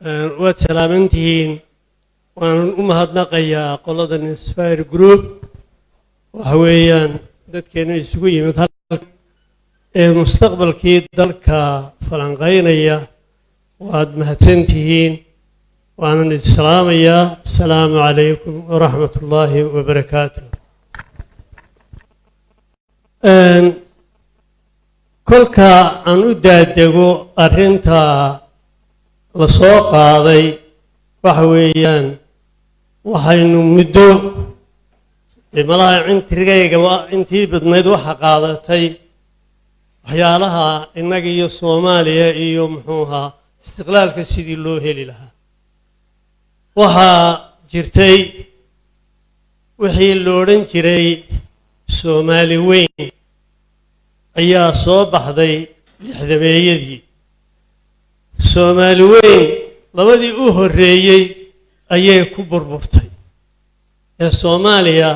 waad salaamantihiin waan u mahadnaqayaa qolada Inspire Group waxa weeyaan dadkeena isugu yimid halka ee mustaqbalkii dalka falanqeynaya waad mahadsantihiin waanan islaamayaa assalaamu calaykum waraxmatullaahi wabarakaatuh kolka aan u daadego arrinta la soo qaaday waxa weeyaan waxaynu muddo malaha intrigayga intii badnayd waxa qaadatay waxyaalaha innaga iyo Soomaaliya iyo muxuu ahaa istiqlaalka sidii loo heli lahaa waxaa jirtay wixii la odhan jiray Soomaali weyn ayaa soo baxday lixdameeyadii Soomaali weyn labadii u horreeyay ayay ku burburtay ee Soomaaliya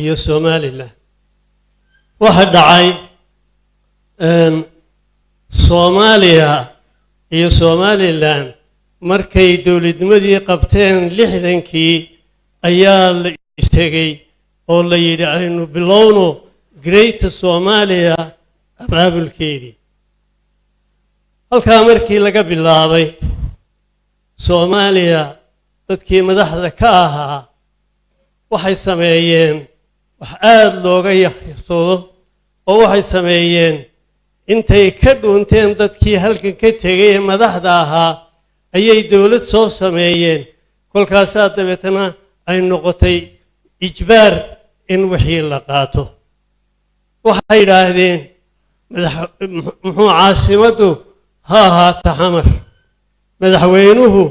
iyo Somaliland waxa dhacay Soomaaliya iyo Somaliland markay dawladnimadii qabteen 60kii ayaa la istegay oo la yidhi aynu bilowno Great Somalia abaabulkeedii halkaa markii laga bilaabay Soomaaliya dadkii madaxda ka ahaa waxay sameeyeen wax aad looga yaxsoodo oo waxay sameeyeen intay ka dhuunteen dadkii halkan ka tegay ee madaxda ahaa ayay dawlad soo sameeyeen kolkaasaa dabeetana ay noqotay ijbaar in wixii la qaato waxay yidhaahdeen muxuu caasimaddu ha ahaata xamar madaxweynuhu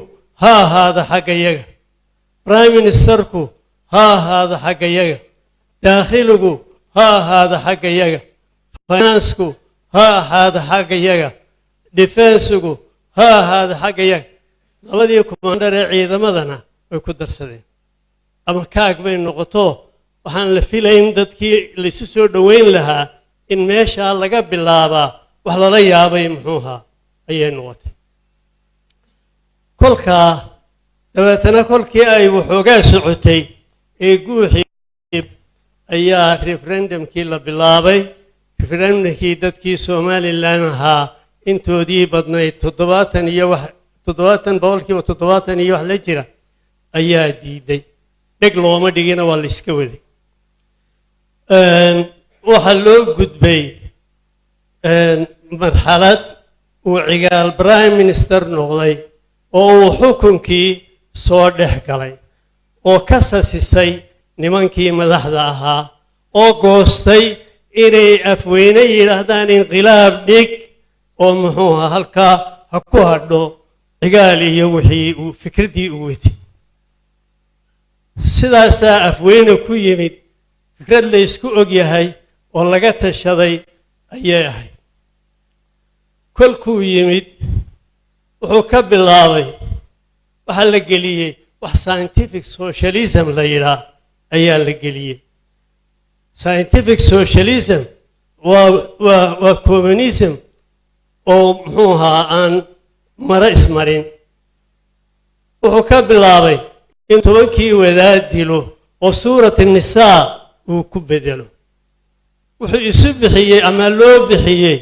ha ahaada xagga yaga prime ministerku ha ahaada xagga yaga daakhiligu ha ahaada xagga yaga finansku ha ahaada xagga yaga defensigu ha ahaada xagga yaga labadii commander ee ciidamadana way ku darsadeen ama kaag bay noqoto waxaan la filayn dadkii la isu soo dhaweyn lahaa in meesha laga bilaabaa wax lala yaabay muxuu ahaa ayay noqotay kolkaa dabeetana kolkii ay waxoogaa socotay ee guuxii ayaa referendumkii la bilaabay referendumkii dadkii Somaliland ahaa intoodii badnayd 70 iyo wax 70% iyo wax la jira ayaa diiday dheg looma dhigina waa la iska waday waxa loo gudbay marxalad uu cigaal prime minister noqday oo uu xukunkii soo dhex galay oo ka sasisay nimankii madaxda ahaa oo goostay inay afweyne yidhaahdaan inqilaab dhig oo muxuu ahaa halkaa ha ku hadho cigaal iyo wixii uu fikraddii u watay sidaasaa afweyne ku yimid fikrad la isku og yahay oo laga tashaday ayay ahayd kolkuu yimid wuxuu ka bilaabay waxa la geliyey wax scientific socialism la yidhaa ayaa la geliyey scientific socialism waa communism oo muxuu ahaa aan mara ismarin wuxuu ka bilaabay in 10kii wadaad dilo oo suurat nisaa uu ku bedelo wuxuu isu bixiyey ama loo bixiyey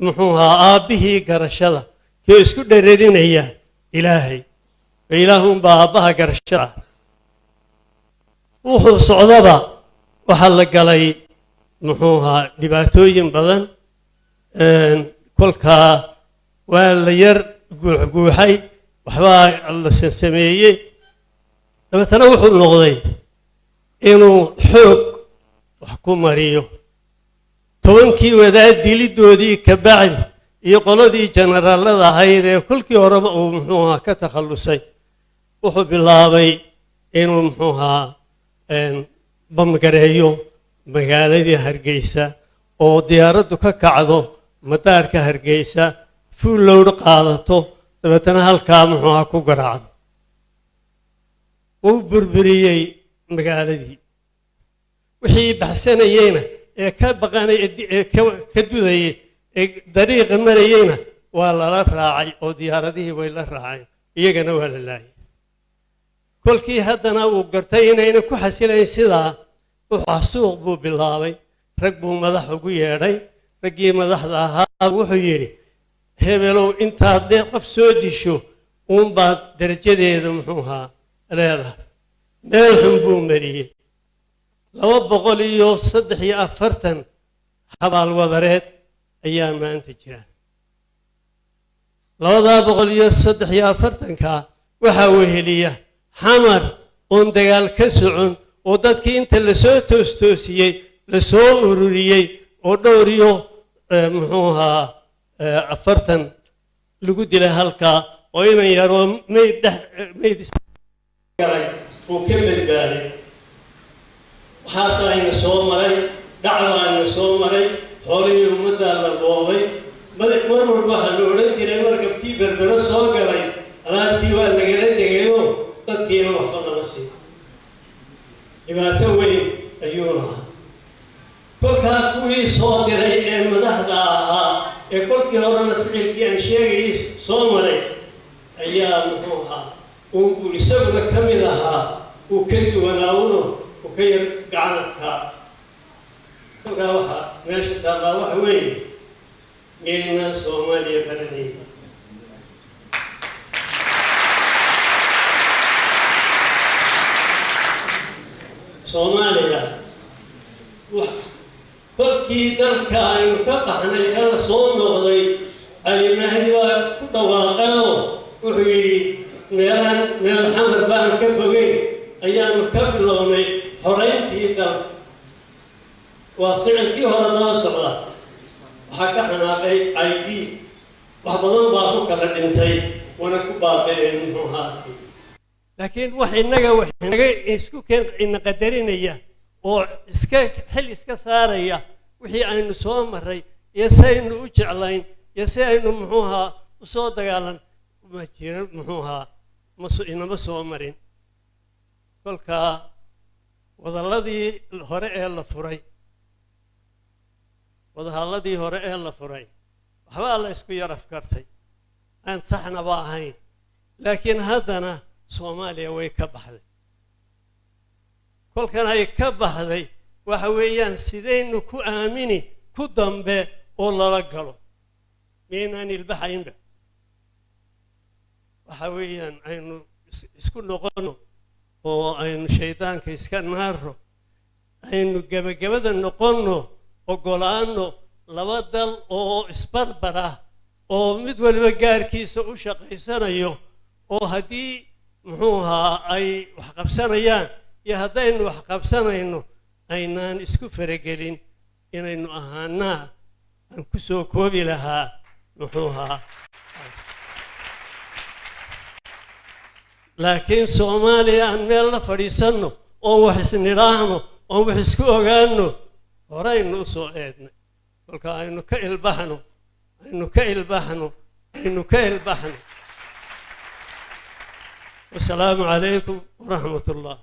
muxuu ahaa aabbihii garashada kii isku dhereerinaya ilaahay ilaahunbaa aabbaha garashada wuxuu socdaba waxaa la galay muxuu ahaa dhibaatooyin badan kolkaa waa la yar guuxguuxay waxbaa la sameeyey dabeetana wuxuu noqday inuu xoog wax ku mariyo 10kii wadaad dilidoodii ka bacdi iyo qoladii generaalada ahayd ee kolkii horeba uu muxuu ahaa ka takhallusay wuxuu bilaabay inuu muxuu ahaa bamgareeyo magaaladii Hargeysa oo diyaaraddu ka kacdo madaarka Hargeysa full load qaadato dabeetana halkaa muxuu ahaa ku garaacdo wuu burburiyey magaaladii wixii baxsanayeyna ee ka baqanay ee ka dudayay ee dariiqa marayeyna waa lala raacay oo diyaaradihii way la raaceen iyagana waa la laayay kolkii haddana uu gartay inayna ku xasilayn sidaa wuxuu suuq buu bilaabay rag buu madax ugu yeedhay raggii madaxda ahaa wuxuu yidhi hebelow intaad dee qof soo disho uunbaad darajadeeda muxuu ahaa leedahay meel xun buu mariyey 243 xabaalwadareed ayaa maanta jira 243ka waxaa weheliya xamar oon dagaal ka socon oo dadkii inta lasoo toostoosiyey lasoo ururiyey oo dhowr iyo muxuu ahaa 40 lagu dilay halkaa oo inan yaroo mayd galay uu ka badbaaday waxaase ayna soo maray dacwa ayna soo maray xoolihii ummaddaa la boobay mar walba waxaa la odhan jiray markabkii berbero soo galay alaabtii waa lagala degayoo dadkiina waxba lama siin dhibaato weyn ayuu lahaa kolkaa kuwii soo diray ee madaxda ahaa ee kolkii horena ficilkii aan sheegayay soo maray ayaa muxuu ahaa uu isaguna ka mid ahaa uu ka duwanaawuno uu ka yar gacanadkaa kolkaa waxaa meesha taallaa waxa weeye miyaynaan soomaaliya baranayna soomaaliya kolkii dalka aynu ka qaxnay ee la soo noqday Ali Mahdi waa ku dhawaaqayoo wuxuu yidhi meel xamar baan ka fogeyn ayaanu ka bilownay xorayntii dalka waa ficilkii hore noo socda waxaa ka xanaaqay ID wax badan baa ku kala dhintay wana ku baaba'een muxuu ahaa laakiin wax inaga isku ina qadarinaya oo xil iska saaraya wixii aynu soo maray iyo saynu u jeclayn iyo si aynu muxuu ahaa u soo dagaalan ma jiro muxuu ahaa inama soo marin kolkaa wadahadalladii hore ee la furay waxbaa la isku yar afkartay aan saxnaba ahayn laakiin haddana soomaaliya way ka baxday kolkan ay ka baxday waxa weeyaan sidaynu ku aamini ku dambe oo lala galo miyaynaan ilbaxaynba waxa weeyaan aynu isku noqono oo aynu shaydaanka iska naarro aynu gebagabada noqonno ogolaano laba dal oo isbarbar ah oo mid waliba gaarkiisa u shaqaysanayo oo haddii muxuu ahaa ay wax qabsanayaan iyo haddaynu wax qabsanayno aynaan isku faragelin inaynu ahaanaa aan ku soo koobi lahaa muxuu ahaa laakiin soomaaliya aan meel la fadhiisanno oon wax isnidhaahno oon wax isku ogaanno horaynu u soo eednay kolka aynu ka ilbaxno والسلام عليكم ورحمة الله.